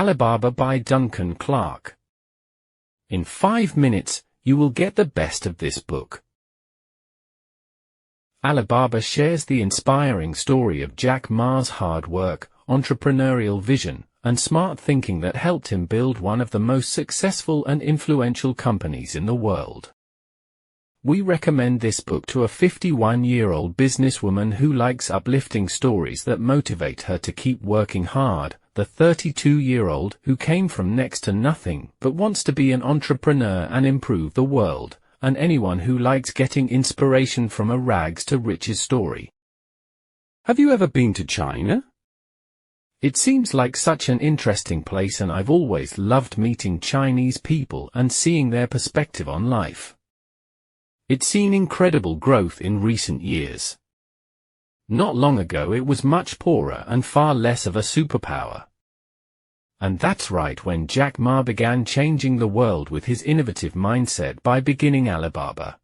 Alibaba by Duncan Clark. In 5 minutes, you will get the best of this book. Alibaba shares the inspiring story of Jack Ma's hard work, entrepreneurial vision, and smart thinking that helped him build one of the most successful and influential companies in the world. We recommend this book to a 51-year-old businesswoman who likes uplifting stories that motivate her to keep working hard, the 32-year-old who came from next to nothing but wants to be an entrepreneur and improve the world, and anyone who likes getting inspiration from a rags to riches story. Have you ever been to China? It seems like such an interesting place, and I've always loved meeting Chinese people and seeing their perspective on life. It's seen incredible growth in recent years. Not long ago it was much poorer and far less of a superpower. And that's right when Jack Ma began changing the world with his innovative mindset by beginning Alibaba.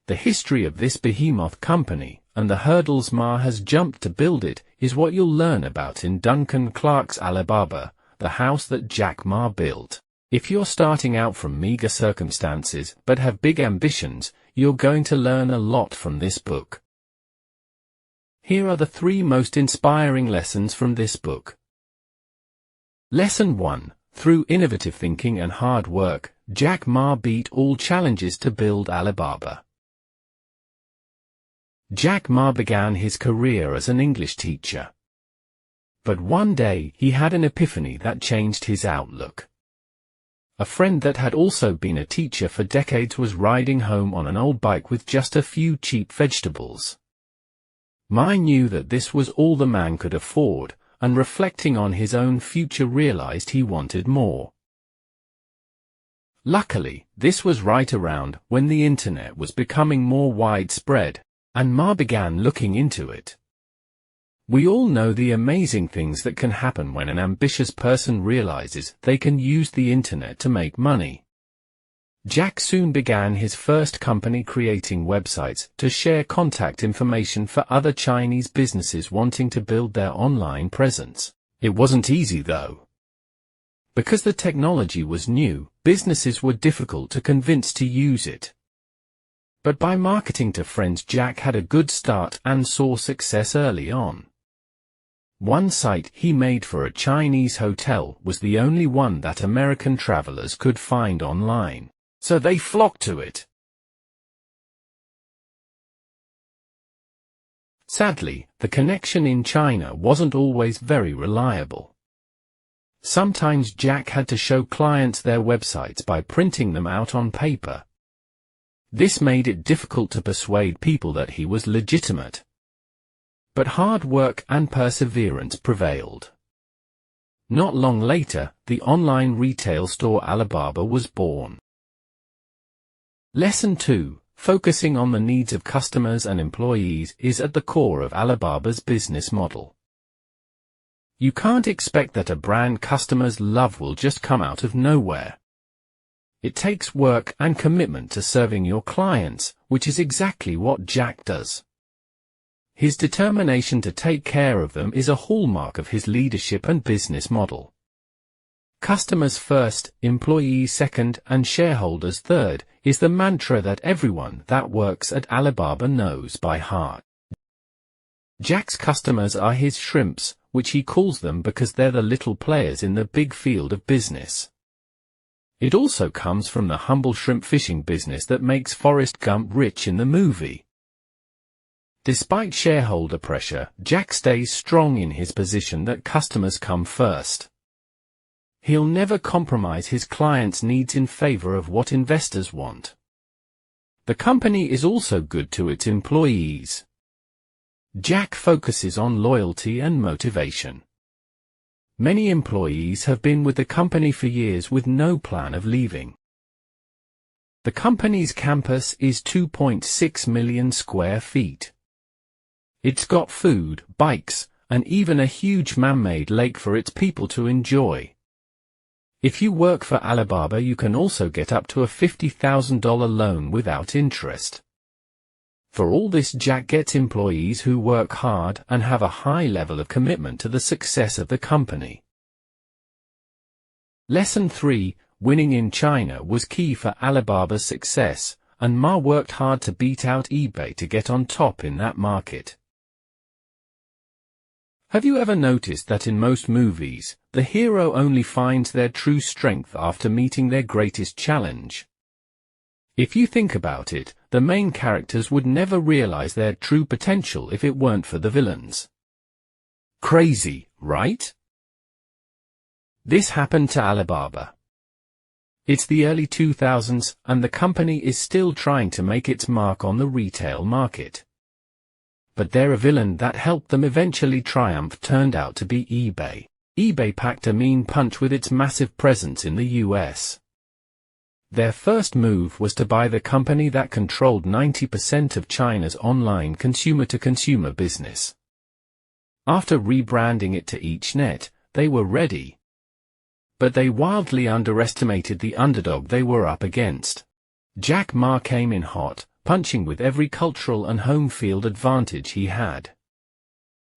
The history of this behemoth company, and the hurdles Ma has jumped to build it, is what you'll learn about in Duncan Clark's Alibaba, the house that Jack Ma built. If you're starting out from meager circumstances but have big ambitions, you're going to learn a lot from this book. Here are the 3 most inspiring lessons from this book. Lesson 1. Through innovative thinking and hard work, Jack Ma beat all challenges to build Alibaba. Jack Ma began his career as an English teacher. But one day he had an epiphany that changed his outlook. A friend that had also been a teacher for decades was riding home on an old bike with just a few cheap vegetables. Ma knew that this was all the man could afford, and reflecting on his own future realized he wanted more. Luckily, this was right around when the internet was becoming more widespread, and Ma began looking into it. We all know the amazing things that can happen when an ambitious person realizes they can use the internet to make money. Jack soon began his first company creating websites to share contact information for other Chinese businesses wanting to build their online presence. It wasn't easy though. Because the technology was new, businesses were difficult to convince to use it. But by marketing to friends, Jack had a good start and saw success early on. One site he made for a Chinese hotel was the only one that American travelers could find online, so they flocked to it. Sadly, the connection in China wasn't always very reliable. Sometimes Jack had to show clients their websites by printing them out on paper. This made it difficult to persuade people that he was legitimate. But hard work and perseverance prevailed. Not long later, the online retail store Alibaba was born. Lesson 2. Focusing on the needs of customers and employees is at the core of Alibaba's business model. You can't expect that a brand customers love will just come out of nowhere. It takes work and commitment to serving your clients, which is exactly what Jack does. His determination to take care of them is a hallmark of his leadership and business model. Customers first, employees second, and shareholders third is the mantra that everyone that works at Alibaba knows by heart. Jack's customers are his shrimps, which he calls them because they're the little players in the big field of business. It also comes from the humble shrimp fishing business that makes Forrest Gump rich in the movie. Despite shareholder pressure, Jack stays strong in his position that customers come first. He'll never compromise his clients' needs in favor of what investors want. The company is also good to its employees. Jack focuses on loyalty and motivation. Many employees have been with the company for years with no plan of leaving. The company's campus is 2.6 million square feet. It's got food, bikes, and even a huge man-made lake for its people to enjoy. If you work for Alibaba, you can also get up to a $50,000 loan without interest. For all this, Jack gets employees who work hard and have a high level of commitment to the success of the company. Lesson 3, winning in China was key for Alibaba's success, and Ma worked hard to beat out eBay to get on top in that market. Have you ever noticed that in most movies, the hero only finds their true strength after meeting their greatest challenge? If you think about it, the main characters would never realize their true potential if it weren't for the villains. Crazy, right? This happened to Alibaba. It's the early 2000s, and the company is still trying to make its mark on the retail market. But their villain that helped them eventually triumph turned out to be eBay. eBay packed a mean punch with its massive presence in the US. Their first move was to buy the company that controlled 90% of China's online consumer-to-consumer business. After rebranding it to EachNet, they were ready. But they wildly underestimated the underdog they were up against. Jack Ma came in hot, punching with every cultural and home field advantage he had.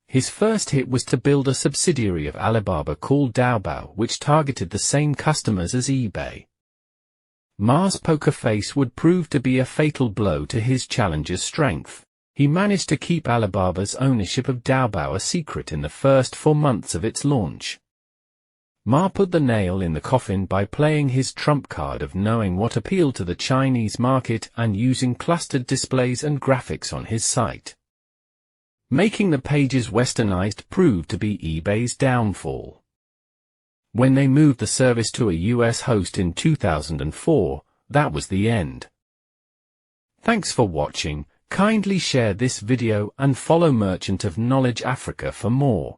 His first hit was to build a subsidiary of Alibaba called Taobao, which targeted the same customers as eBay. Ma's poker face would prove to be a fatal blow to his challenger's strength. He managed to keep Alibaba's ownership of Taobao a secret in the first 4 months of its launch. Ma put the nail in the coffin by playing his trump card of knowing what appealed to the Chinese market and using clustered displays and graphics on his site. Making the pages westernized proved to be eBay's downfall. When they moved the service to a US host in 2004, that was the end. Thanks for watching. Kindly share this video and follow Merchant of Knowledge Africa for more.